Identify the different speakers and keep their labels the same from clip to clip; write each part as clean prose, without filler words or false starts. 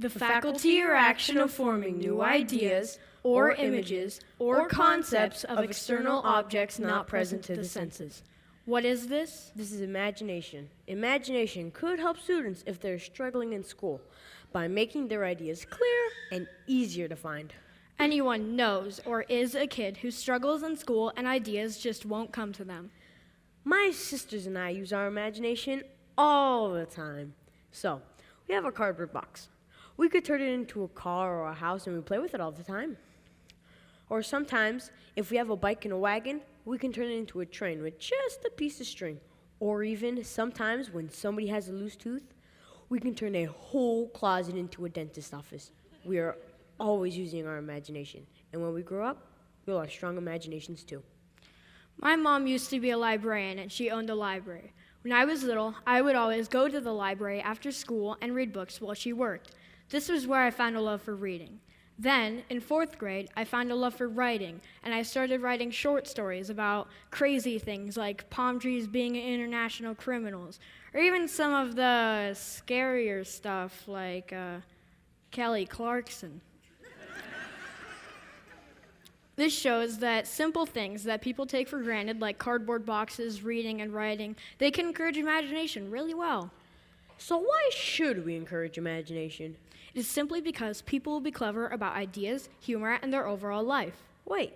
Speaker 1: The faculty or action of forming new ideas or images or concepts of external objects not present to the senses. What is this?
Speaker 2: This is imagination. Imagination could help students if they're struggling in school by making their ideas clear and easier to find.
Speaker 1: Anyone knows or is a kid who struggles in school and ideas just won't come to them.
Speaker 2: My sisters and I use our imagination all the time. So, we have a cardboard box. We could turn it into a car or a house and we play with it all the time. Or sometimes, if we have a bike and a wagon, we can turn it into a train with just a piece of string. Or even sometimes when somebody has a loose tooth, we can turn a whole closet into a dentist's office. We are always using our imagination. And when we grow up, we'll have strong imaginations too.
Speaker 1: My mom used to be a librarian and she owned a library. When I was little, I would always go to the library after school and read books while she worked. This was where I found a love for reading. Then, in 4th grade, I found a love for writing, and I started writing short stories about crazy things like palm trees being international criminals, or even some of the scarier stuff like Kelly Clarkson. This shows that simple things that people take for granted, like cardboard boxes, reading, and writing, they can encourage imagination really well.
Speaker 2: So why should we encourage imagination?
Speaker 1: It is simply because people will be clever about ideas, humor, and their overall life.
Speaker 2: Wait,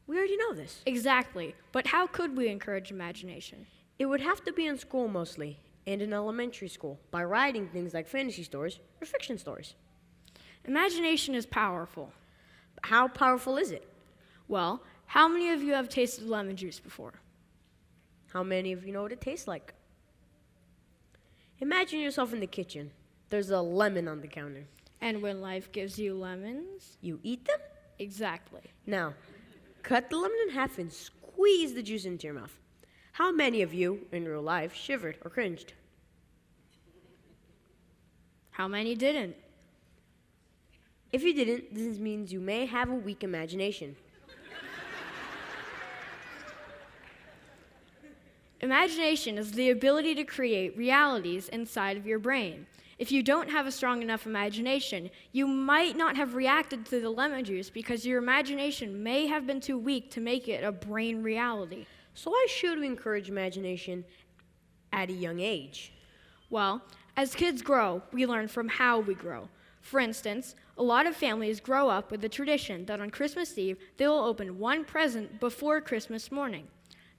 Speaker 2: we already know this.
Speaker 1: Exactly, but how could we encourage imagination?
Speaker 2: It would have to be in school mostly, and in elementary school, by writing things like fantasy stories or fiction stories.
Speaker 1: Imagination is powerful.
Speaker 2: How powerful is it?
Speaker 1: Well, how many of you have tasted lemon juice before?
Speaker 2: How many of you know what it tastes like? Imagine yourself in the kitchen. There's a lemon on the counter.
Speaker 1: And when life gives you lemons?
Speaker 2: You eat them?
Speaker 1: Exactly.
Speaker 2: Now, cut the lemon in half and squeeze the juice into your mouth. How many of you, in real life, shivered or cringed?
Speaker 1: How many didn't?
Speaker 2: If you didn't, this means you may have a weak imagination.
Speaker 1: Imagination is the ability to create realities inside of your brain. If you don't have a strong enough imagination, you might not have reacted to the lemon juice because your imagination may have been too weak to make it a brain reality.
Speaker 2: So why should we encourage imagination at a young age?
Speaker 1: Well, as kids grow, we learn from how we grow. For instance, a lot of families grow up with the tradition that on Christmas Eve, they will open one present before Christmas morning.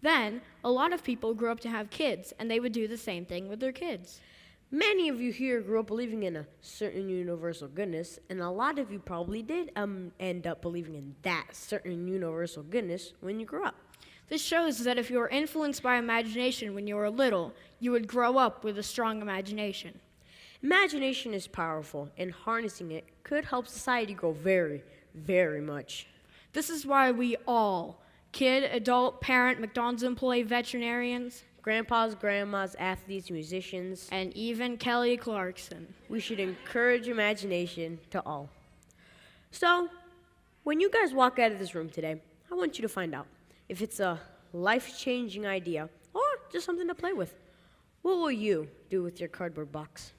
Speaker 1: Then, a lot of people grew up to have kids, and they would do the same thing with their kids.
Speaker 2: Many of you here grew up believing in a certain universal goodness, and a lot of you probably did end up believing in that certain universal goodness when you grew up.
Speaker 1: This shows that if you were influenced by imagination when you were little, you would grow up with a strong imagination.
Speaker 2: Imagination is powerful, and harnessing it could help society grow very, very much.
Speaker 1: This is why we all, kid, adult, parent, McDonald's employee, veterinarians,
Speaker 2: grandpas, grandmas, athletes, musicians,
Speaker 1: and even Kelly Clarkson,
Speaker 2: we should encourage imagination to all. So, when you guys walk out of this room today, I want you to find out if it's a life-changing idea or just something to play with. What will you do with your cardboard box?